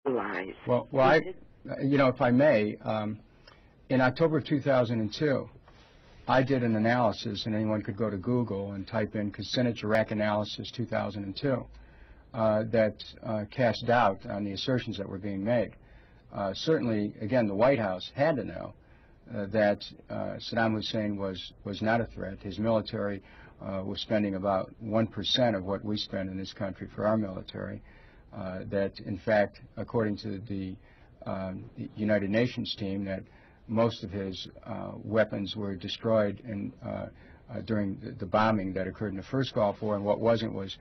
lies. Well, if I may, in October of 2002, I did an analysis, and anyone could go to Google and type in Kucinich Iraq analysis 2002, that cast doubt on the assertions that were being made. Certainly, again, the White House had to know that Saddam Hussein was not a threat. His military was spending about 1% of what we spend in this country for our military. That, in fact, according to the United Nations team, that most of his weapons were destroyed during the bombing that occurred in the first Gulf War, and what wasn't was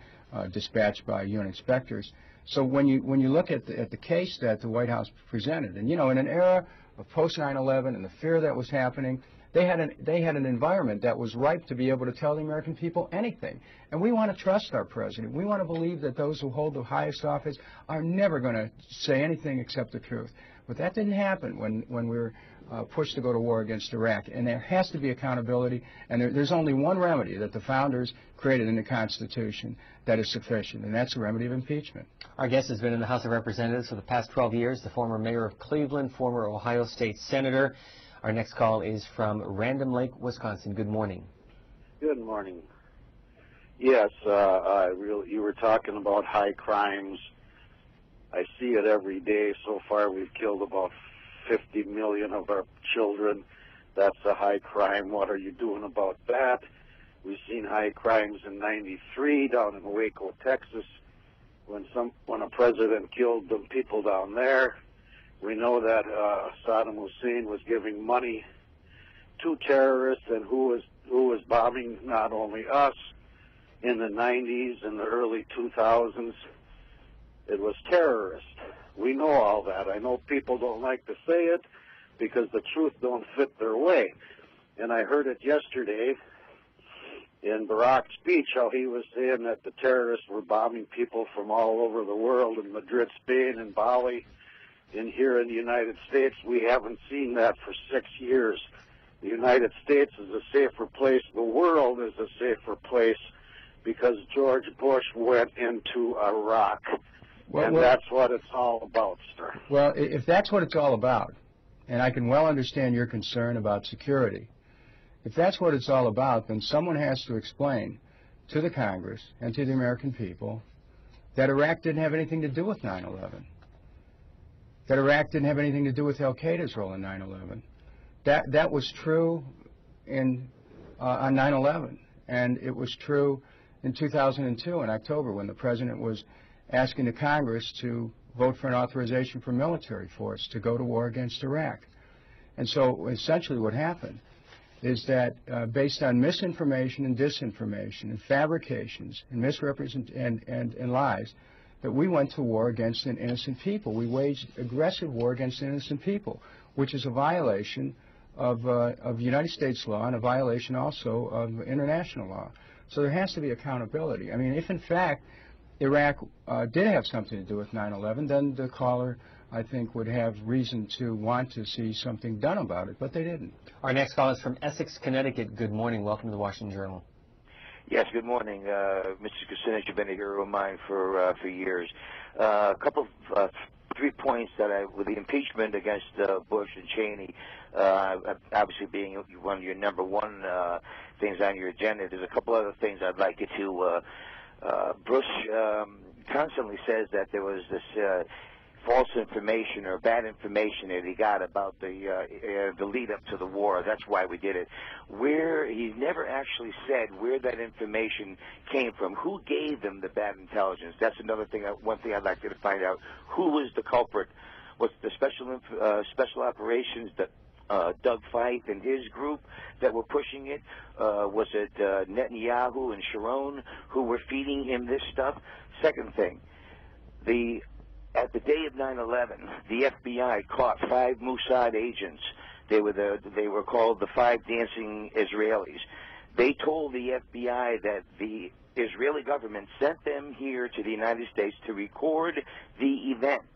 dispatched by UN inspectors. So when you look at the case that the White House presented, and in an era of post 9/11 and the fear that was happening, they had an environment that was ripe to be able to tell the American people anything. And we want to trust our president. We want to believe that those who hold the highest office are never going to say anything except the truth. But that didn't happen when we were pushed to go to war against Iraq. And there has to be accountability. And there's only one remedy that the founders created in the Constitution that is sufficient, and that's the remedy of impeachment. Our guest has been in the House of Representatives for the past 12 years, the former mayor of Cleveland, former Ohio State Senator. Our next call is from Random Lake, Wisconsin. Good morning. Good morning. Yes, you were talking about high crimes. I see it every day. So far, we've killed about 50 million of our children. That's a high crime. What are you doing about that? We've seen high crimes in '93 down in Waco, Texas, when a president killed the people down there. We know that Saddam Hussein was giving money to terrorists, and who was bombing not only us in the 90s and the early 2000s. It was terrorists. We know all that. I know people don't like to say it because the truth don't fit their way. And I heard it yesterday in Barack's speech, how he was saying that the terrorists were bombing people from all over the world, in Madrid, Spain, and Bali. And here in the United States, we haven't seen that for 6 years. The United States is a safer place. The world is a safer place because George Bush went into Iraq. And that's what it's all about, sir. Well, if that's what it's all about, and I can well understand your concern about security, if that's what it's all about, then someone has to explain to the Congress and to the American people that Iraq didn't have anything to do with 9/11. That Iraq didn't have anything to do with Al-Qaeda's role in 9/11. That was true on 9/11, and it was true in 2002 in October when the president was asking the Congress to vote for an authorization for military force to go to war against Iraq. And so essentially what happened is that based on misinformation and disinformation and fabrications and and lies, that we went to war against an innocent people. We waged aggressive war against innocent people, which is a violation of United States law and a violation also of international law. So there has to be accountability. I mean, if in fact Iraq did have something to do with 9/11, then the caller, I think, would have reason to want to see something done about it, but they didn't. Our next call is from Essex, Connecticut. Good morning. Welcome to the Washington Journal. Yes, good morning. Mr. Kucinich, you've been a hero of mine for years. A couple of 3 points with the impeachment against Bush and Cheney, obviously being one of your number one things on your agenda. There's a couple other things I'd like you to Bush constantly says that there was this false information or bad information that he got about the lead up to the war. That's why we did it. He never actually said where that information came from. Who gave them the bad intelligence? That's another thing. One thing I'd like you to find out. Who was the culprit? Was the special operations that Doug Feith and his group that were pushing it? Was it Netanyahu and Sharon who were feeding him this stuff? Second thing, at the day of 9/11, the FBI caught 5 Mossad agents. They were called the 5 Dancing Israelis. They told the FBI that the Israeli government sent them here to the United States to record the event.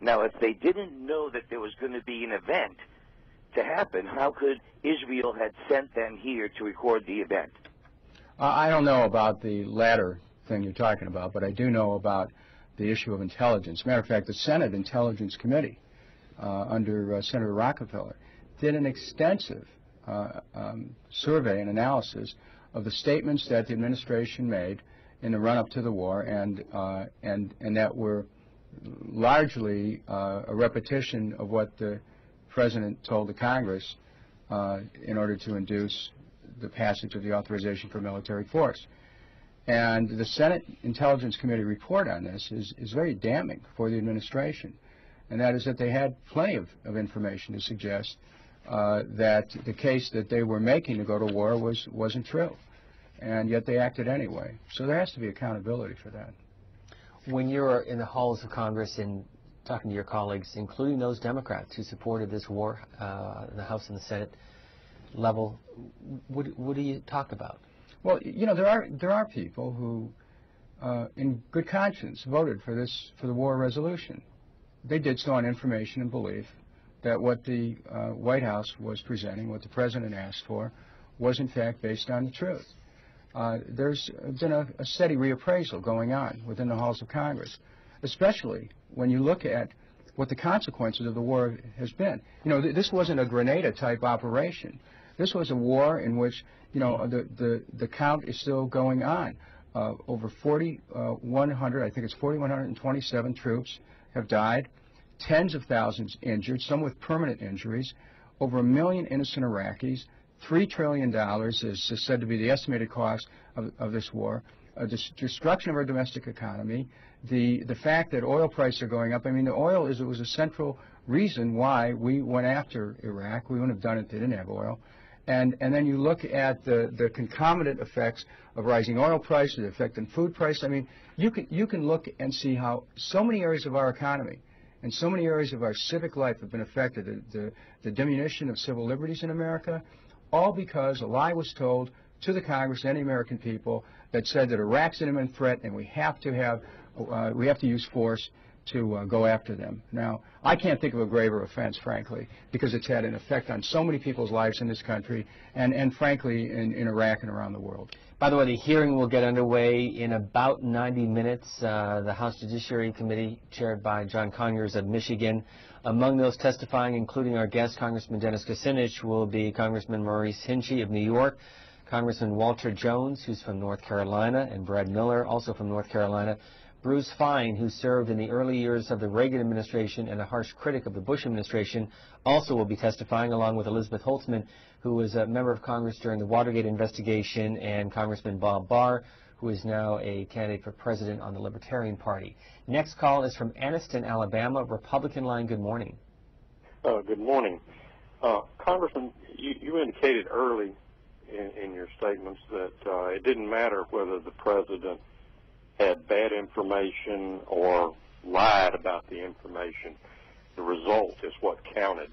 Now, if they didn't know that there was going to be an event to happen, how could Israel had sent them here to record the event? I don't know about the latter thing you're talking about, but I do know about the issue of intelligence. Matter of fact, the Senate Intelligence Committee under Senator Rockefeller did an extensive survey and analysis of the statements that the administration made in the run-up to the war, and that were largely a repetition of what the President told the Congress in order to induce the passage of the authorization for military force. And the Senate Intelligence Committee report on this is very damning for the administration, and that is that they had plenty of information to suggest that the case that they were making to go to war wasn't true, and yet they acted anyway. So there has to be accountability for that. When you're in the halls of Congress and talking to your colleagues, including those Democrats who supported this war in the House and the Senate level, what do you talk about? Well, you know, there are people who, in good conscience, voted for the war resolution. They did so on information and belief that what the White House was presenting, what the President asked for, was in fact based on the truth. There's been a steady reappraisal going on within the halls of Congress, especially when you look at what the consequences of the war has been. You know, this wasn't a Grenada-type operation. This was a war in which, you know, the count is still going on. Over 4,100, I think it's 4,127 troops have died, tens of thousands injured, some with permanent injuries, over 1 million innocent Iraqis, $3 trillion is said to be the estimated cost of this war, destruction of our domestic economy, the fact that oil prices are going up. I mean, the oil was a central reason why we went after Iraq. We wouldn't have done it if they didn't have oil. And then you look at the concomitant effects of rising oil prices, the effect on food prices. I mean, you can look and see how so many areas of our economy and so many areas of our civic life have been affected. The diminution of civil liberties in America, all because a lie was told to the Congress and the American people that said that Iraq's an imminent threat and we have to use force to go after them. Now, I can't think of a graver offense, frankly, because it's had an effect on so many people's lives in this country and frankly, in Iraq and around the world. By the way, the hearing will get underway in about 90 minutes. The House Judiciary Committee, chaired by John Conyers of Michigan. Among those testifying, including our guest, Congressman Dennis Kucinich, will be Congressman Maurice Hinchey of New York, Congressman Walter Jones, who's from North Carolina, and Brad Miller, also from North Carolina. Bruce Fein, who served in the early years of the Reagan administration and a harsh critic of the Bush administration, also will be testifying, along with Elizabeth Holtzman, who was a member of Congress during the Watergate investigation, and Congressman Bob Barr, who is now a candidate for president on the Libertarian Party. Next call is from Anniston, Alabama, Republican line. Good morning. Good morning. Congressman, you indicated early in your statements that it didn't matter whether the president had bad information or lied about the information. The result is what counted.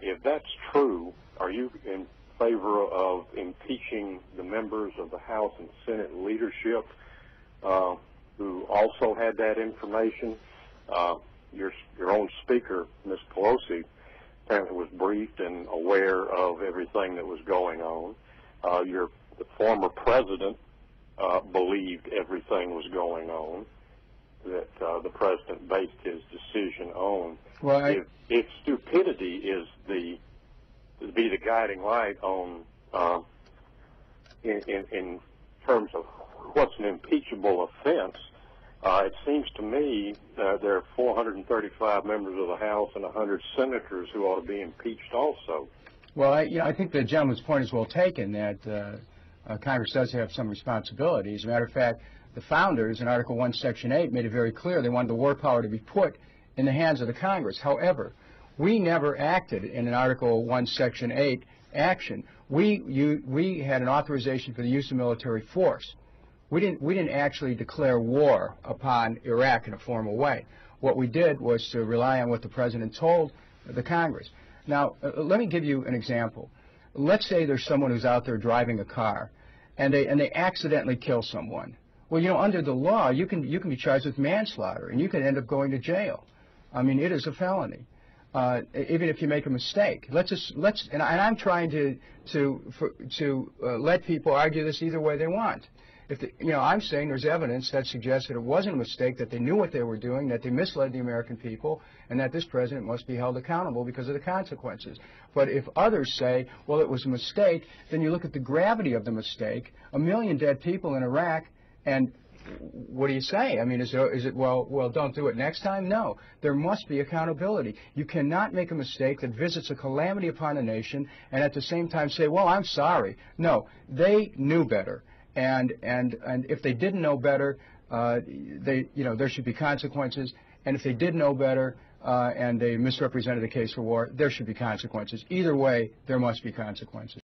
If that's true, are you in favor of impeaching the members of the House and Senate leadership who also had that information? Your own speaker, Ms. Pelosi, apparently was briefed and aware of everything that was going on. The former president believed everything was going on that the president based his decision on. Well, if stupidity is the guiding light on in terms of what's an impeachable offense, it seems to me that there are 435 members of the House and 100 senators who ought to be impeached also. Well, I think the gentleman's point is well taken, that Congress does have some responsibility. As a matter of fact, the founders in Article 1, Section 8 made it very clear they wanted the war power to be put in the hands of the Congress. However, we never acted in an Article 1, Section 8 action. We had an authorization for the use of military force. We didn't actually declare war upon Iraq in a formal way. What we did was to rely on what the President told the Congress. Now, let me give you an example. Let's say there's someone who's out there driving a car, and they accidentally kill someone. Well, you know, under the law, you can be charged with manslaughter, and you can end up going to jail. I mean, it is a felony, even if you make a mistake. And I'm trying to let people argue this either way they want. I'm saying there's evidence that suggests that it wasn't a mistake, that they knew what they were doing, that they misled the American people, and that this president must be held accountable because of the consequences. But if others say, well, it was a mistake, then you look at the gravity of the mistake, 1 million dead people in Iraq, and what do you say? I mean, is it, well, don't do it next time? No. There must be accountability. You cannot make a mistake that visits a calamity upon a nation and at the same time say, well, I'm sorry. No, they knew better. And if they didn't know better, there should be consequences. And if they did know better and they misrepresented the case for war, there should be consequences. Either way, there must be consequences.